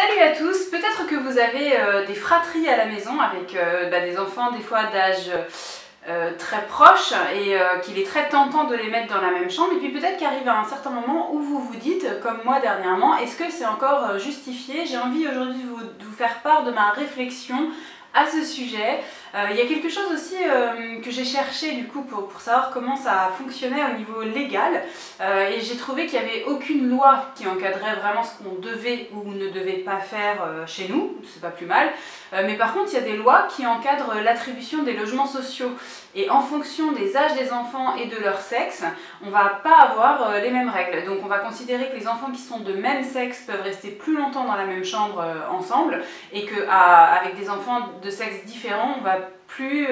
Salut à tous, peut-être que vous avez des fratries à la maison avec des enfants des fois d'âge très proche et qu'il est très tentant de les mettre dans la même chambre, et puis peut-être qu'arrive à un certain moment où vous vous dites, comme moi dernièrement, est-ce que c'est encore justifié? J'ai envie aujourd'hui de vous faire part de ma réflexion à ce sujet. Il y a quelque chose aussi que j'ai cherché du coup pour savoir comment ça fonctionnait au niveau légal, et j'ai trouvé qu'il n'y avait aucune loi qui encadrait vraiment ce qu'on devait ou ne devait pas faire chez nous, c'est pas plus mal, mais par contre il y a des lois qui encadrent l'attribution des logements sociaux, et en fonction des âges des enfants et de leur sexe, on va pas avoir les mêmes règles. Donc on va considérer que les enfants qui sont de même sexe peuvent rester plus longtemps dans la même chambre ensemble, et qu'avec des enfants de sexe différent, on va plus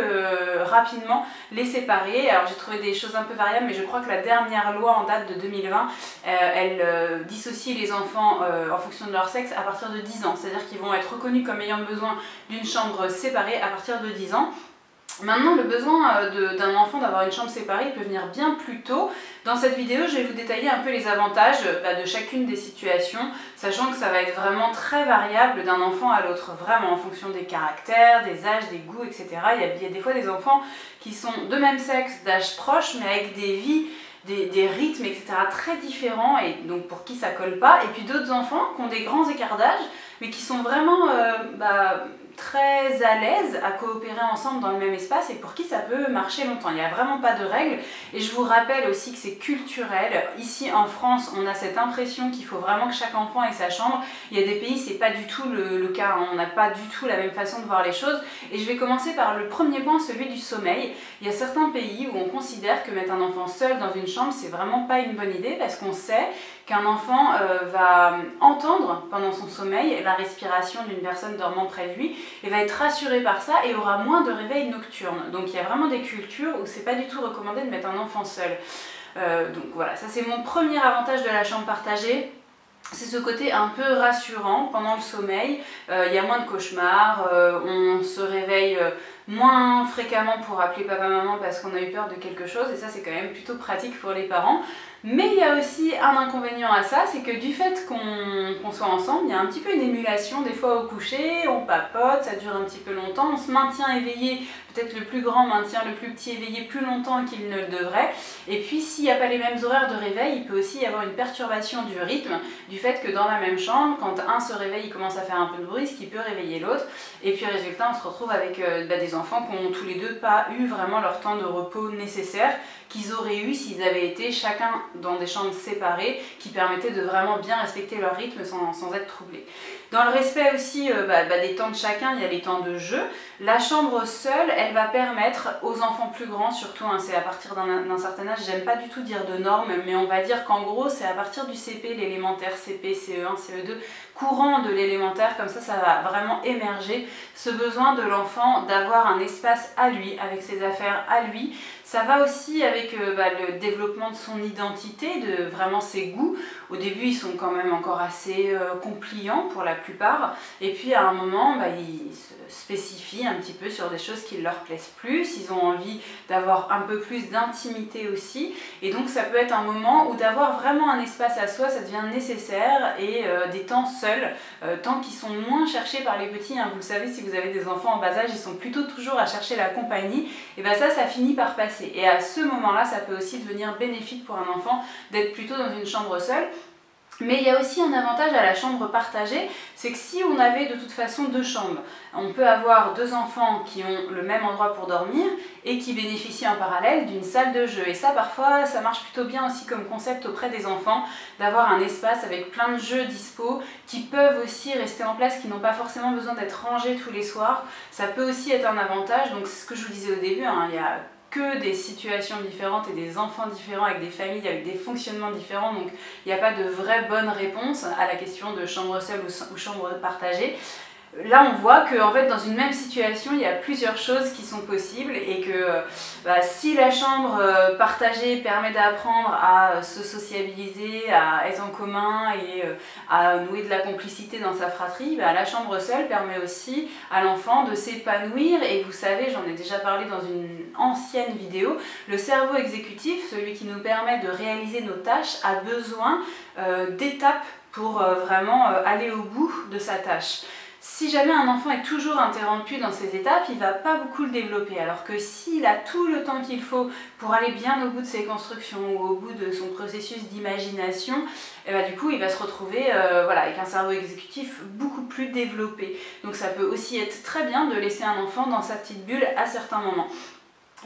rapidement les séparer. Alors j'ai trouvé des choses un peu variables, mais je crois que la dernière loi en date de 2020, elle dissocie les enfants en fonction de leur sexe à partir de 10 ans. C'est-à-dire qu'ils vont être reconnus comme ayant besoin d'une chambre séparée à partir de 10 ans. Maintenant, le besoin d'un enfant d'avoir une chambre séparée peut venir bien plus tôt. Dans cette vidéo, je vais vous détailler un peu les avantages de chacune des situations, sachant que ça va être vraiment très variable d'un enfant à l'autre, vraiment en fonction des caractères, des âges, des goûts, etc. Il y a des fois des enfants qui sont de même sexe, d'âge proche, mais avec des vies, des rythmes, etc. très différents, et donc pour qui ça colle pas. Et puis d'autres enfants qui ont des grands écarts d'âge, mais qui sont vraiment très à l'aise à coopérer ensemble dans le même espace, et pour qui ça peut marcher longtemps. Il n'y a vraiment pas de règles, et je vous rappelle aussi que c'est culturel. Ici en France, on a cette impression qu'il faut vraiment que chaque enfant ait sa chambre. Il y a des pays, c'est pas du tout le cas, on n'a pas du tout la même façon de voir les choses, et je vais commencer par le premier point, celui du sommeil. Il y a certains pays où on considère que mettre un enfant seul dans une chambre, c'est vraiment pas une bonne idée, parce qu'on sait qu'un enfant va entendre pendant son sommeil la respiration d'une personne dormant près de lui, et va être rassuré par ça et aura moins de réveils nocturnes. Donc il y a vraiment des cultures où c'est pas du tout recommandé de mettre un enfant seul. Donc voilà, ça c'est mon premier avantage de la chambre partagée. C'est ce côté un peu rassurant pendant le sommeil. Il y a moins de cauchemars, on se réveille moins fréquemment pour appeler papa-maman parce qu'on a eu peur de quelque chose, et ça c'est quand même plutôt pratique pour les parents. Mais il y a aussi un inconvénient à ça, c'est que du fait qu'on soit ensemble, il y a un petit peu une émulation des fois au coucher, on papote, ça dure un petit peu longtemps, on se maintient éveillé, peut-être le plus grand maintient le plus petit éveillé plus longtemps qu'il ne le devrait, et puis s'il n'y a pas les mêmes horaires de réveil, il peut aussi y avoir une perturbation du rythme, du fait que dans la même chambre, quand un se réveille, il commence à faire un peu de bruit, ce qui peut réveiller l'autre, et puis résultat, on se retrouve avec des enfants qui n'ont tous les deux pas eu vraiment leur temps de repos nécessaire, qu'ils auraient eu s'ils avaient été chacun dans des chambres séparées, qui permettaient de vraiment bien respecter leur rythme sans être troublés. Dans le respect aussi des temps de chacun, il y a les temps de jeu. La chambre seule, elle va permettre aux enfants plus grands, surtout c'est à partir d'un certain âge, j'aime pas du tout dire de normes, mais on va dire qu'en gros c'est à partir du CP, l'élémentaire, CP, CE1, CE2, courant de l'élémentaire, comme ça va vraiment émerger ce besoin de l'enfant d'avoir un espace à lui, avec ses affaires à lui. Ça va aussi avec le développement de son identité, de vraiment ses goûts. Au début, ils sont quand même encore assez compliants pour la plupart. Et puis à un moment, ils se spécifient un petit peu sur des choses qui leur plaisent plus. Ils ont envie d'avoir un peu plus d'intimité aussi. Et donc ça peut être un moment où d'avoir vraiment un espace à soi, ça devient nécessaire. Et des temps seuls, temps qui sont moins cherchés par les petits. Hein. Vous le savez, si vous avez des enfants en bas âge, ils sont plutôt toujours à chercher la compagnie. Et ça finit par passer. Et à ce moment-là, ça peut aussi devenir bénéfique pour un enfant d'être plutôt dans une chambre seule. Mais il y a aussi un avantage à la chambre partagée, c'est que si on avait de toute façon deux chambres, on peut avoir deux enfants qui ont le même endroit pour dormir et qui bénéficient en parallèle d'une salle de jeu. Et ça, parfois, ça marche plutôt bien aussi comme concept auprès des enfants, d'avoir un espace avec plein de jeux dispo qui peuvent aussi rester en place, qui n'ont pas forcément besoin d'être rangés tous les soirs. Ça peut aussi être un avantage, donc c'est ce que je vous disais au début, hein, il y a que des situations différentes et des enfants différents avec des familles, avec des fonctionnements différents, donc il n'y a pas de vraie bonne réponse à la question de chambre seule ou chambre partagée. Là, on voit que en fait, dans une même situation, il y a plusieurs choses qui sont possibles, et que si la chambre partagée permet d'apprendre à se sociabiliser, à être en commun et à nouer de la complicité dans sa fratrie, la chambre seule permet aussi à l'enfant de s'épanouir. Et vous savez, j'en ai déjà parlé dans une ancienne vidéo, le cerveau exécutif, celui qui nous permet de réaliser nos tâches, a besoin d'étapes pour vraiment aller au bout de sa tâche. Si jamais un enfant est toujours interrompu dans ses étapes, il ne va pas beaucoup le développer. Alors que s'il a tout le temps qu'il faut pour aller bien au bout de ses constructions ou au bout de son processus d'imagination, et bah, du coup il va se retrouver voilà, avec un cerveau exécutif beaucoup plus développé. Donc ça peut aussi être très bien de laisser un enfant dans sa petite bulle à certains moments.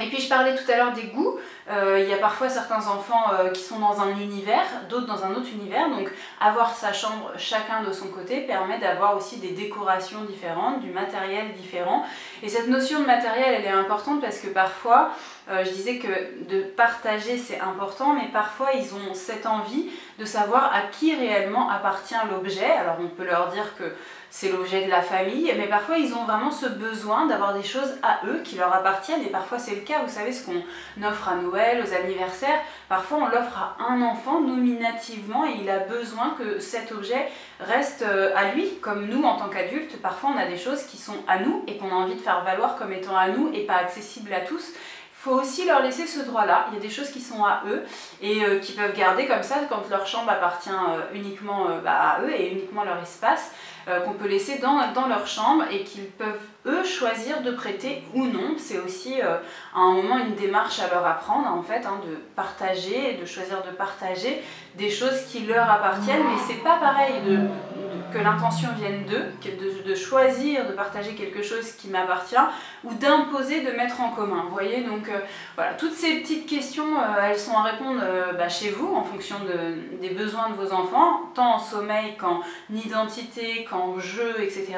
Et puis je parlais tout à l'heure des goûts, il y a parfois certains enfants qui sont dans un univers, d'autres dans un autre univers, donc avoir sa chambre chacun de son côté permet d'avoir aussi des décorations différentes, du matériel différent. Et cette notion de matériel elle est importante parce que parfois, je disais que de partager c'est important, mais parfois ils ont cette envie de savoir à qui réellement appartient l'objet. Alors on peut leur dire que c'est l'objet de la famille, mais parfois ils ont vraiment ce besoin d'avoir des choses à eux qui leur appartiennent, et parfois c'est le cas, vous savez, ce qu'on offre à Noël, aux anniversaires, parfois on l'offre à un enfant nominativement et il a besoin que cet objet reste à lui, comme nous en tant qu'adultes, parfois on a des choses qui sont à nous et qu'on a envie de faire valoir comme étant à nous et pas accessibles à tous. Il faut aussi leur laisser ce droit-là. Il y a des choses qui sont à eux et qu'ils peuvent garder comme ça quand leur chambre appartient uniquement à eux et uniquement leur espace, qu'on peut laisser dans leur chambre et qu'ils peuvent eux choisir de prêter ou non. C'est aussi à un moment une démarche à leur apprendre en fait, de partager, de choisir de partager des choses qui leur appartiennent, mais c'est pas pareil que l'intention vienne d'eux, de choisir de partager quelque chose qui m'appartient ou d'imposer de mettre en commun. Vous voyez, donc voilà, toutes ces petites questions, elles sont à répondre chez vous en fonction des besoins de vos enfants, tant en sommeil qu'en identité, qu'en jeu, etc.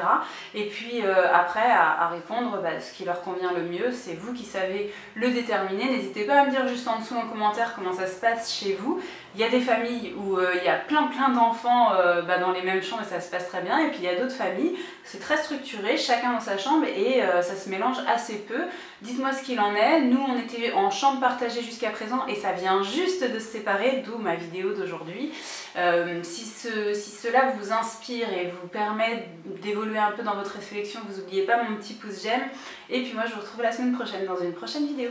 Et puis après, à répondre ce qui leur convient le mieux, c'est vous qui savez le déterminer. N'hésitez pas à me dire juste en dessous en commentaire comment ça se passe chez vous. Il y a des familles où il y a plein d'enfants dans les mêmes chambres et ça se passe très bien, et puis il y a d'autres familles, c'est très structuré, chacun dans sa chambre et ça se mélange assez peu. Dites-moi ce qu'il en est. Nous on était en chambre partagée jusqu'à présent et ça vient juste de se séparer, d'où ma vidéo d'aujourd'hui. Si cela vous inspire et vous permet d'évoluer un peu dans votre réflexion, vous n'oubliez pas mon petit pouce j'aime, et puis moi je vous retrouve la semaine prochaine dans une prochaine vidéo.